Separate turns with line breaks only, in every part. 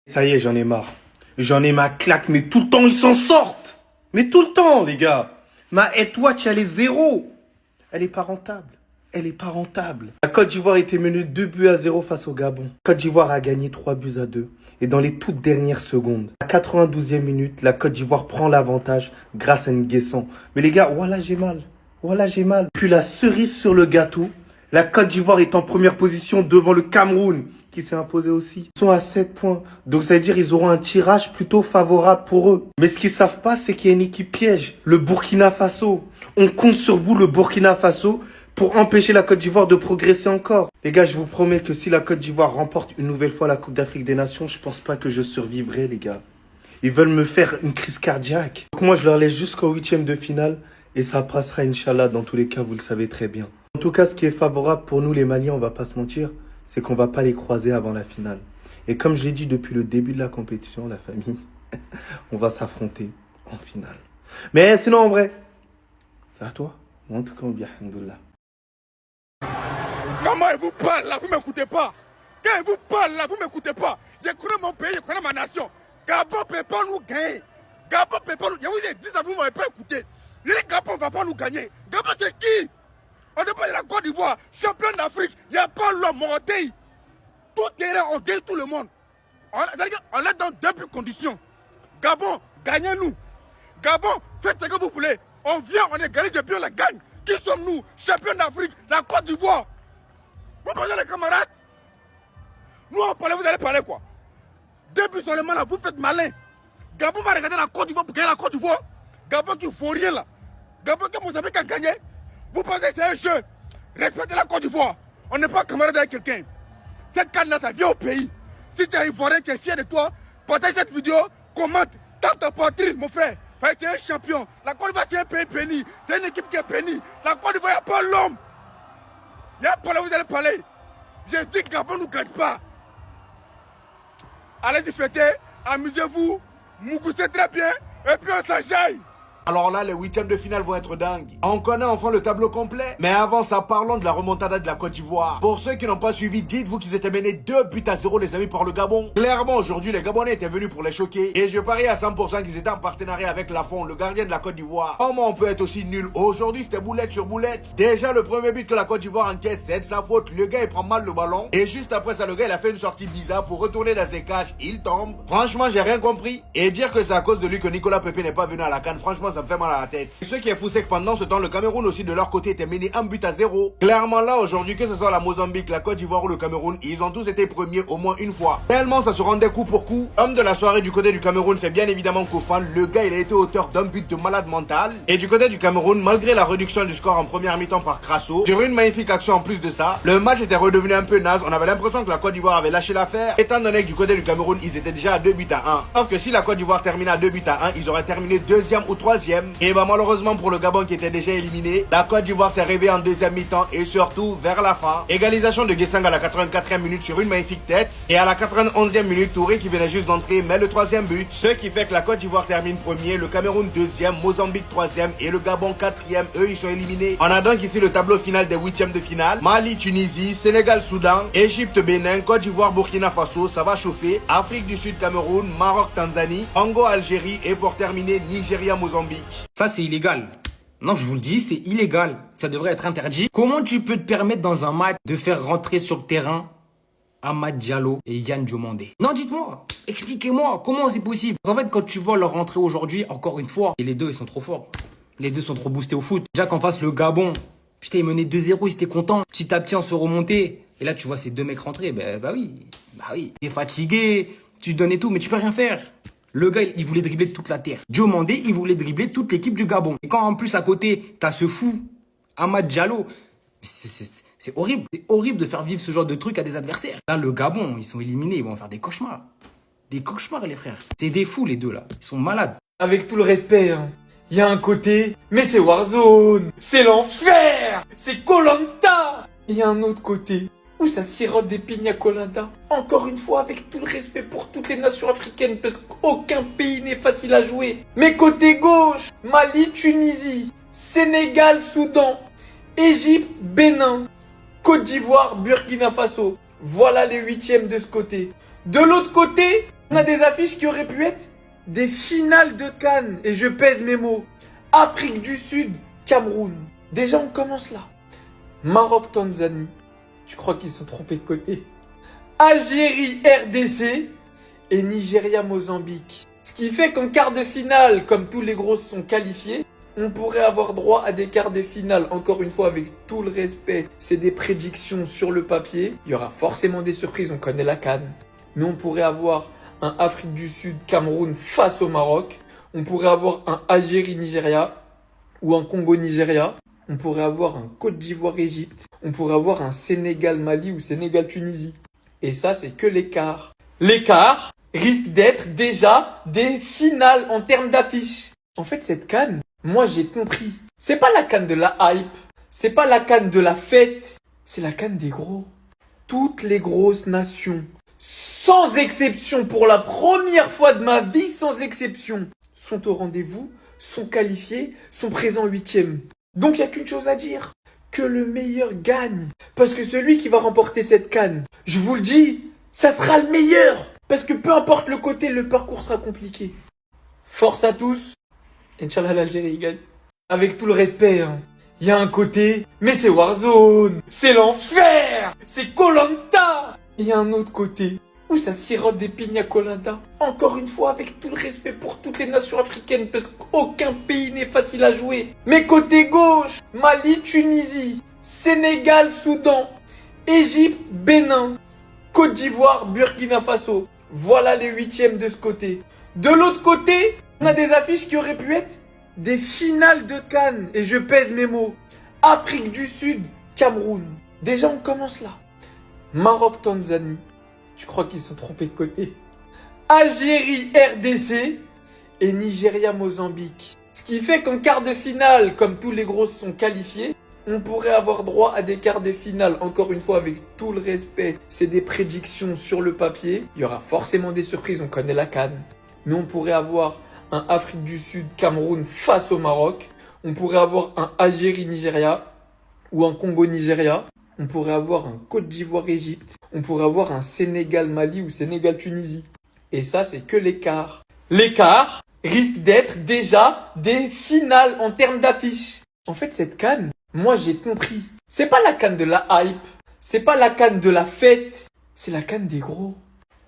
Ça y est, j'en ai marre. J'en ai ma claque, mais tout le temps, ils s'en sortent. Mais tout le temps, les gars. Ma Headwatch, elle est zéro. Elle est pas rentable. Elle est pas rentable. La Côte d'Ivoire était menée 2-0 face au Gabon. Côte d'Ivoire a gagné 3-2. Et dans les toutes dernières secondes, à 92e minute, la Côte d'Ivoire prend l'avantage grâce à Nguessan. Mais les gars, voilà, j'ai mal. Voilà, j'ai mal. Puis la cerise sur le gâteau, la Côte d'Ivoire est en première position devant le Cameroun, qui s'est imposé aussi. Ils sont à 7 points. Donc ça veut dire qu'ils auront un tirage plutôt favorable pour eux. Mais ce qu'ils savent pas, c'est qu'il y a une équipe piège. Le Burkina Faso. On compte sur vous, le Burkina Faso, pour empêcher la Côte d'Ivoire de progresser encore. Les gars, je vous promets que si la Côte d'Ivoire remporte une nouvelle fois la Coupe d'Afrique des Nations, je pense pas que je survivrai, les gars. Ils veulent me faire une crise cardiaque. Donc moi, je leur laisse jusqu'au 8e de finale et ça passera, Inch'Allah, dans tous les cas, vous le savez très bien. En tout cas, ce qui est favorable pour nous, les Maliens, on va pas se mentir, c'est qu'on va pas les croiser avant la finale. Et comme je l'ai dit depuis le début de la compétition, la famille, on va s'affronter en finale. Mais sinon, en vrai, c'est à toi. En tout cas, bien, alhamdoulilah.
Comment il vous parle là, vous ne m'écoutez pas. Quand il vous parle là, vous ne m'écoutez pas. Je connais mon pays, je connais ma nation. Gabon ne peut pas nous gagner. Gabon ne peut pas nous gagner. Je vous ai dit ça, vous ne m'avez pas écouté. Les Gabon ne va pas nous gagner. Gabon c'est qui? On ne parle de la Côte d'Ivoire, champion d'Afrique. Il n'y a pas l'homme monté. Tout terrain, on gagne tout le monde. On est dans deux conditions. Gabon, gagnez-nous. Gabon, faites ce que vous voulez. On vient, on est gagné depuis, on la gagne. Qui sommes-nous? Champion d'Afrique, la Côte d'Ivoire. Vous parlez les camarades? Nous on parle, vous allez parler quoi? Depuis seulement là, vous faites malin. Gabon va regarder la Côte d'Ivoire pour gagner la Côte d'Ivoire. Gabon qui ne faut rien là. Gabon que Mozambique a gagné. Vous pensez que c'est un jeu? Respectez la Côte d'Ivoire. On n'est pas camarade avec quelqu'un. Cette canne-là, ça vient au pays. Si tu es ivoirien, tu es fier de toi, partage cette vidéo, commente, tape ta poitrine, mon frère. Parce que tu es un champion. La Côte d'Ivoire, c'est un pays béni. C'est une équipe qui est bénie. La Côte d'Ivoire, il n'y a pas l'homme. Il n'y a pas là, vous allez parler. J'ai dit que Gabon ne nous gagne pas. Allez-y fêter, amusez-vous, mougoussez très bien, et puis on s'enjaille.
Alors là, les huitièmes de finale vont être dingues. On connaît enfin le tableau complet. Mais avant ça, parlons de la remontada de la Côte d'Ivoire. Pour ceux qui n'ont pas suivi, dites-vous qu'ils étaient menés 2-0 les amis par le Gabon. Clairement, aujourd'hui, les Gabonais étaient venus pour les choquer. Et je parie à 100% qu'ils étaient en partenariat avec Lafont, le gardien de la Côte d'Ivoire. Comment on peut être aussi nul? Aujourd'hui, c'était boulette sur boulette. Déjà, le premier but que la Côte d'Ivoire encaisse, c'est de sa faute. Le gars, il prend mal le ballon. Et juste après ça, le gars, il a fait une sortie bizarre pour retourner dans ses cages. Il tombe. Franchement, j'ai rien compris. Et dire que c'est à cause de lui que Nicolas Pepe n'est pas venu à la CAN, franchement, ça me fait mal à la tête. Ce qui est fou, c'est que pendant ce temps, le Cameroun aussi de leur côté était mené 1-0. Clairement là, aujourd'hui, que ce soit la Mozambique, la Côte d'Ivoire ou le Cameroun, ils ont tous été premiers au moins une fois. Tellement ça se rendait coup pour coup. Homme de la soirée du côté du Cameroun, c'est bien évidemment Koufan. Le gars, il a été auteur d'un but de malade mental. Et du côté du Cameroun, malgré la réduction du score en première mi-temps par Crasso, sur une magnifique action en plus de ça, le match était redevenu un peu naze. On avait l'impression que la Côte d'Ivoire avait lâché l'affaire, étant donné que du côté du Cameroun, ils étaient déjà à 2-1. Sauf que si la Côte d'Ivoire terminait à 2-1, ils auraient terminé deuxième ou troisième. Et bah malheureusement pour le Gabon qui était déjà éliminé, la Côte d'Ivoire s'est réveillée en deuxième mi-temps et surtout vers la fin. Égalisation de Guessang à la 84e minute sur une magnifique tête. Et à la 91e minute, Touré qui venait juste d'entrer met le troisième but. Ce qui fait que la Côte d'Ivoire termine premier, le Cameroun deuxième, Mozambique troisième et le Gabon quatrième. Eux, ils sont éliminés. On a donc ici le tableau final des huitièmes de finale. Mali, Tunisie, Sénégal, Soudan, Égypte, Bénin, Côte d'Ivoire, Burkina Faso, ça va chauffer. Afrique du Sud, Cameroun, Maroc, Tanzanie, Congo, Algérie et pour terminer, Nigeria, Mozambique.
Ça, c'est illégal. Non, je vous le dis, c'est illégal. Ça devrait être interdit. Comment tu peux te permettre dans un match de faire rentrer sur le terrain Amad Diallo et Yann Diomandé? Non, dites-moi, expliquez-moi, comment c'est possible? En fait, quand tu vois leur rentrée aujourd'hui, encore une fois, et les deux, ils sont trop forts. Les deux sont trop boostés au foot. Déjà qu'en face, le Gabon, putain, ils menaient 2-0, ils étaient contents. Petit à petit, on se remontait. Et là, tu vois ces deux mecs rentrer. Bah oui. T'es fatigué, tu donnais tout, mais tu peux rien faire. Le gars, il voulait dribbler toute la terre. Diomandé, il voulait dribbler toute l'équipe du Gabon. Et quand en plus à côté, t'as ce fou, Amad Diallo, c'est horrible. C'est horrible de faire vivre ce genre de truc à des adversaires. Là, le Gabon, ils sont éliminés, ils vont faire des cauchemars. Des cauchemars, les frères. C'est des fous, les deux, là. Ils sont malades.
Avec tout le respect, hein. Il y a un côté, mais c'est Warzone, c'est l'enfer, c'est Koh-Lanta. Il y a un autre côté, où ça sirote des pina coladas. Encore une fois, avec tout le respect pour toutes les nations africaines, parce qu'aucun pays n'est facile à jouer. Mais côté gauche, Mali, Tunisie, Sénégal, Soudan, Égypte, Bénin, Côte d'Ivoire, Burkina Faso. Voilà les huitièmes de ce côté. De l'autre côté, On a des affiches qui auraient pu être des finales de Cannes. Et je pèse mes mots. Afrique du Sud, Cameroun. Déjà, on commence là. Maroc, Tanzanie. Je crois qu'ils se sont trompés de côté. Algérie, RDC. Et Nigeria, Mozambique. Ce qui fait qu'en quart de finale, comme tous les gros sont qualifiés, on pourrait avoir droit à des quarts de finale. Encore une fois, avec tout le respect, c'est des prédictions sur le papier. Il y aura forcément des surprises, on connaît la CAN. Mais on pourrait avoir un Afrique du Sud, Cameroun face au Maroc. On pourrait avoir un Algérie-Nigeria ou un Congo-Nigeria. On pourrait avoir un Côte d'Ivoire-Égypte. On pourrait avoir un Sénégal-Mali ou Sénégal-Tunisie. Et ça, c'est que l'écart. L'écart risque d'être déjà des finales en termes d'affiches. En fait, cette CAN, moi j'ai compris. C'est pas la CAN de la hype. C'est pas la CAN de la fête. C'est la CAN des gros. Toutes les grosses nations, sans exception, pour la première fois de ma vie, sans exception, sont au rendez-vous, sont qualifiés, sont présents huitième. Donc il n'y a qu'une chose à dire. Que le meilleur gagne. Parce que celui qui va remporter cette CAN, je vous le dis, ça sera le meilleur. Parce que peu importe le côté, le parcours sera compliqué. Force à tous. Inch'Allah, l'Algérie gagne. Avec tout le respect, hein. Il y a un côté, mais c'est Warzone. C'est l'enfer. C'est koh Il y a un autre côté, où ça sirote des pina coladas. Encore une fois, avec tout le respect pour toutes les nations africaines, parce qu'aucun pays n'est facile à jouer. Mais côté gauche, Mali, Tunisie, Sénégal, Soudan, Égypte, Bénin, Côte d'Ivoire, Burkina Faso. Voilà les huitièmes de ce côté. De l'autre côté, on a des affiches qui auraient pu être des finales de Cannes. Et je pèse mes mots. Afrique du Sud, Cameroun. Déjà, on commence là. Maroc, Tanzanie. Je crois qu'ils se sont trompés de côté. Algérie, RDC. Et Nigeria, Mozambique. Ce qui fait qu'en quart de finale, comme tous les gros sont qualifiés, on pourrait avoir droit à des quarts de finale. Encore une fois, avec tout le respect, c'est des prédictions sur le papier. Il y aura forcément des surprises, on connaît la CAN. Mais on pourrait avoir un Afrique du Sud, Cameroun face au Maroc. On pourrait avoir un Algérie-Nigeria ou un Congo-Nigeria. On pourrait avoir un Côte d'Ivoire-Égypte. On pourrait avoir un Sénégal-Mali ou Sénégal-Tunisie. Et ça, c'est que l'écart. L'écart risque d'être déjà des finales en termes d'affiches. En fait, cette CAN, moi j'ai compris. C'est pas la CAN de la hype. C'est pas la CAN de la fête. C'est la CAN des gros.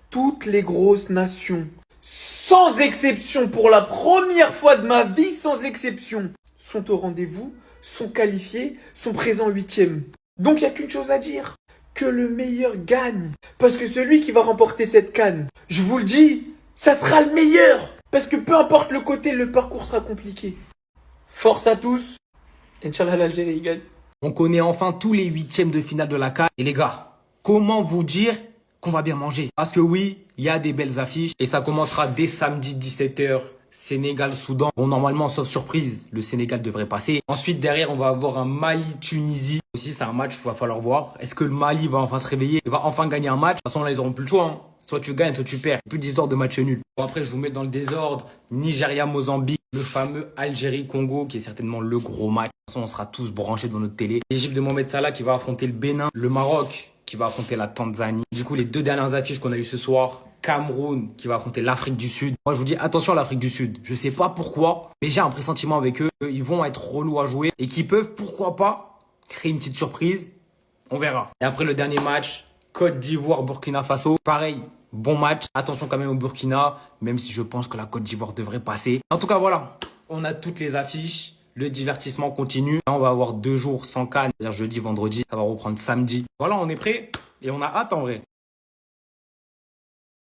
Toutes les grosses nations, sans exception, pour la première fois de ma vie, sans exception, sont au rendez-vous, sont qualifiés, sont présents huitième. Donc il n'y a qu'une chose à dire. Que le meilleur gagne. Parce que celui qui va remporter cette CAN, je vous le dis, ça sera le meilleur. Parce que peu importe le côté, le parcours sera compliqué. Force à tous. Inch'Allah, l'Algérie gagne.
On connaît enfin tous les huitièmes de finale de la CAN. Et les gars, comment vous dire qu'on va bien manger? Parce que oui, il y a des belles affiches. Et ça commencera dès samedi 17h. Sénégal-Soudan. Bon, normalement, sauf surprise, le Sénégal devrait passer. Ensuite, derrière, on va avoir un Mali-Tunisie. Aussi, c'est un match qu'il va falloir voir. Est-ce que le Mali va enfin se réveiller? Il va enfin gagner un match? De toute façon, là, ils auront plus le choix, hein. Soit tu gagnes, soit tu perds. Plus d'histoire de match nul. Bon, après, je vous mets dans le désordre. Nigeria-Mozambique. Le fameux Algérie-Congo, qui est certainement le gros match. De toute façon, on sera tous branchés devant notre télé. L'Égypte de Mohamed Salah qui va affronter le Bénin. Le Maroc qui va affronter la Tanzanie. Du coup, les deux dernières affiches qu'on a eues ce soir. Cameroun qui va affronter l'Afrique du Sud. Moi, je vous dis attention à l'Afrique du Sud. Je sais pas pourquoi, mais j'ai un pressentiment avec eux. Ils vont être relous à jouer et qu'ils peuvent, pourquoi pas, créer une petite surprise. On verra. Et après le dernier match, Côte d'Ivoire, Burkina Faso. Pareil, bon match. Attention quand même au Burkina, même si je pense que la Côte d'Ivoire devrait passer. En tout cas, voilà. On a toutes les affiches. Le divertissement continue. Là, on va avoir 2 jours sans CAN. C'est-à-dire jeudi, vendredi. Ça va reprendre samedi. Voilà, on est prêt et on a hâte en vrai.